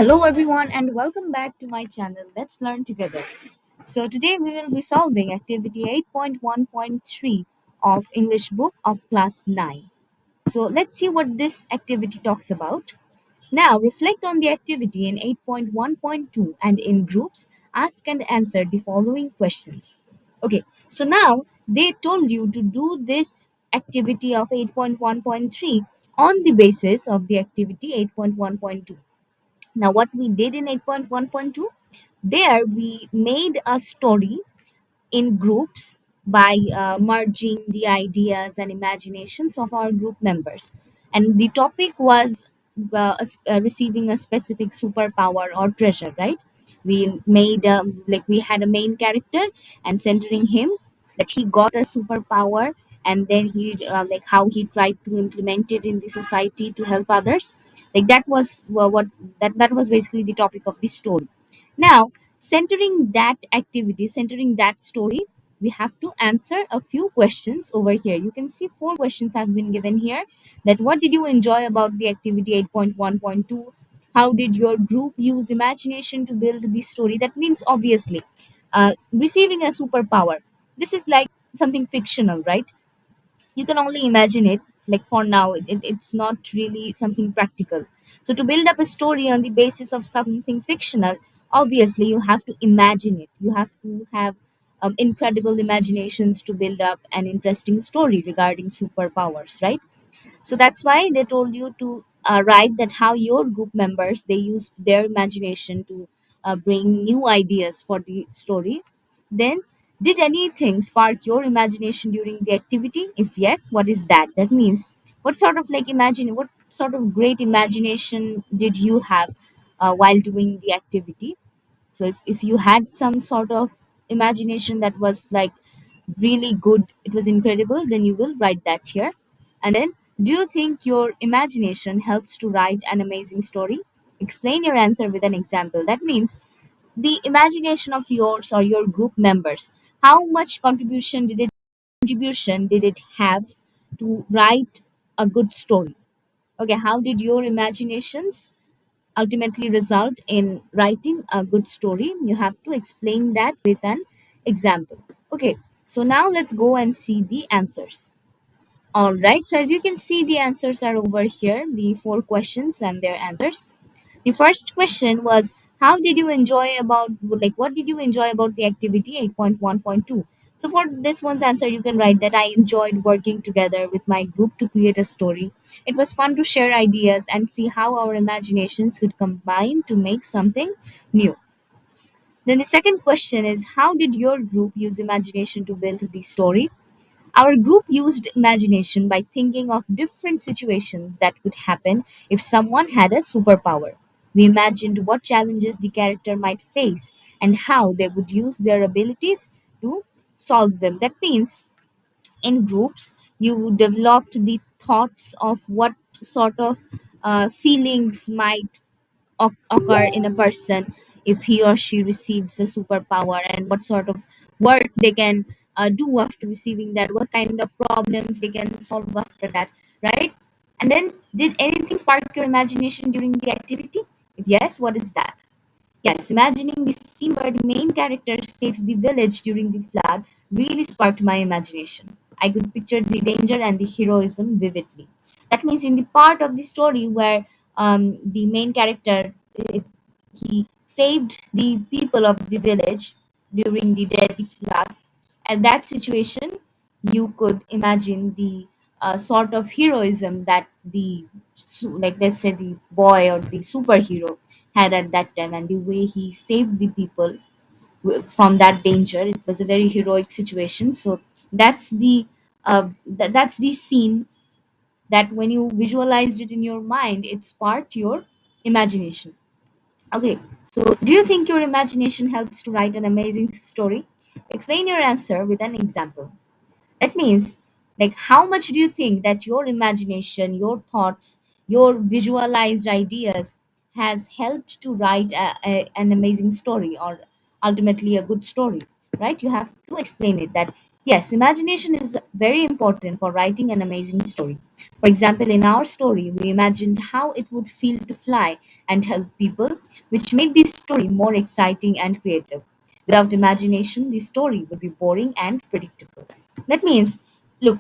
Hello everyone and welcome back to my channel. Let's learn together. So today we will be solving activity 8.1.3 of English book of class 9. So let's see what this activity talks about. Now reflect on the activity in 8.1.2 and in groups ask and answer the following questions. Okay, so now they told you to do this activity of 8.1.3 on the basis of the activity 8.1.2. Now, what we did in 8.1.2, there we made a story in groups by merging the ideas and imaginations of our group members. And the topic was receiving a specific superpower or treasure, right? We made like we had a main character and centering him that he got a superpower, and then he like how he tried to implement it in the society to help others. Like that was what that was basically the topic of the story. Now, centering that activity, centering that story, we have to answer a few questions over here. You can see four questions have been given here. That what did you enjoy about the activity 8.1.2? How did your group use imagination to build this story? That means obviously receiving a superpower. This is like something fictional, right? You can only imagine it. Like for now it's not really something practical. So to build up a story on the basis of something fictional, obviously you have to imagine it. You have to have incredible imaginations to build up an interesting story regarding superpowers, right? So that's why they told you to write that how your group members they used their imagination to bring new ideas for the story. Then, did anything spark your imagination during the activity? If yes, what is that? That means what sort of like imagine what sort of great imagination did you have while doing the activity? So if you had some sort of imagination that was like really good, it was incredible, then you will write that here. And then, do you think your imagination helps to write an amazing story? Explain your answer with an example. That means the imagination of yours or your group members, how much contribution did it have to write a good story? Okay, how did your imaginations ultimately result in writing a good story? You have to explain that with an example. Okay, so now let's go and see the answers. All right, so as you can see, the answers are over here, the four questions and their answers. The first question was, how did you enjoy about, like, what did you enjoy about the activity 8.1.2? So for this one's answer, you can write that I enjoyed working together with my group to create a story. It was fun to share ideas and see how our imaginations could combine to make something new. Then the second question is, how did your group use imagination to build the story? Our group used imagination by thinking of different situations that could happen if someone had a superpower. We imagined what challenges the character might face and how they would use their abilities to solve them. That means in groups, you developed the thoughts of what sort of feelings might occur in a person if he or she receives a superpower, and what sort of work they can do after receiving that, what kind of problems they can solve after that, right? And then, did anything spark your imagination during the activity? If yes, what is that? Yes, imagining the scene where the main character saves the village during the flood really sparked my imagination. I could picture the danger and the heroism vividly. That means in the part of the story where the main character he saved the people of the village during the deadly flood. At that situation, you could imagine the sort of heroism that the like let's say the boy or the superhero had at that time, and the way he saved the people from that danger. It was a very heroic situation. So that's the that's the scene that when you visualized it in your mind, it sparked your imagination. Okay, so do you think your imagination helps to write an amazing story? Explain your answer with an example. That means, like, how much do you think that your imagination, your thoughts, your visualized ideas has helped to write an amazing story or ultimately a good story, right? You have to explain it that Yes, imagination is very important for writing an amazing story. For example, in our story, we imagined how it would feel to fly and help people, which made the story more exciting and creative. Without imagination, the story would be boring and predictable. That means, look,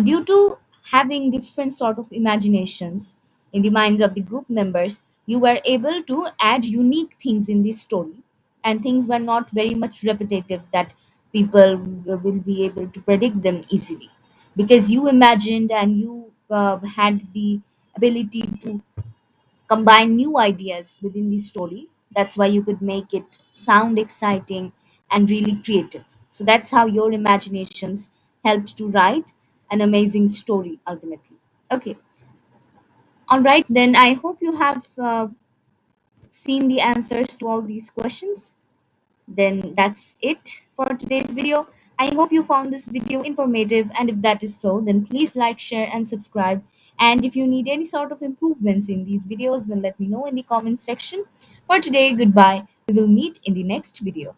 due to having different sort of imaginations in the minds of the group members, you were able to add unique things in this story, and things were not very much repetitive that people will be able to predict them easily, because you imagined and you had the ability to combine new ideas within the story. That's why you could make it sound exciting and really creative. So that's how your imaginations helped to write an amazing story ultimately. Okay, all right, then I hope you have seen the answers to all these questions. Then that's it for today's video. I hope you found this video informative, and if that is so, then please like, share, and subscribe. And if you need any sort of improvements in these videos, then let me know in the comment section. For today, goodbye. We will meet in the next video.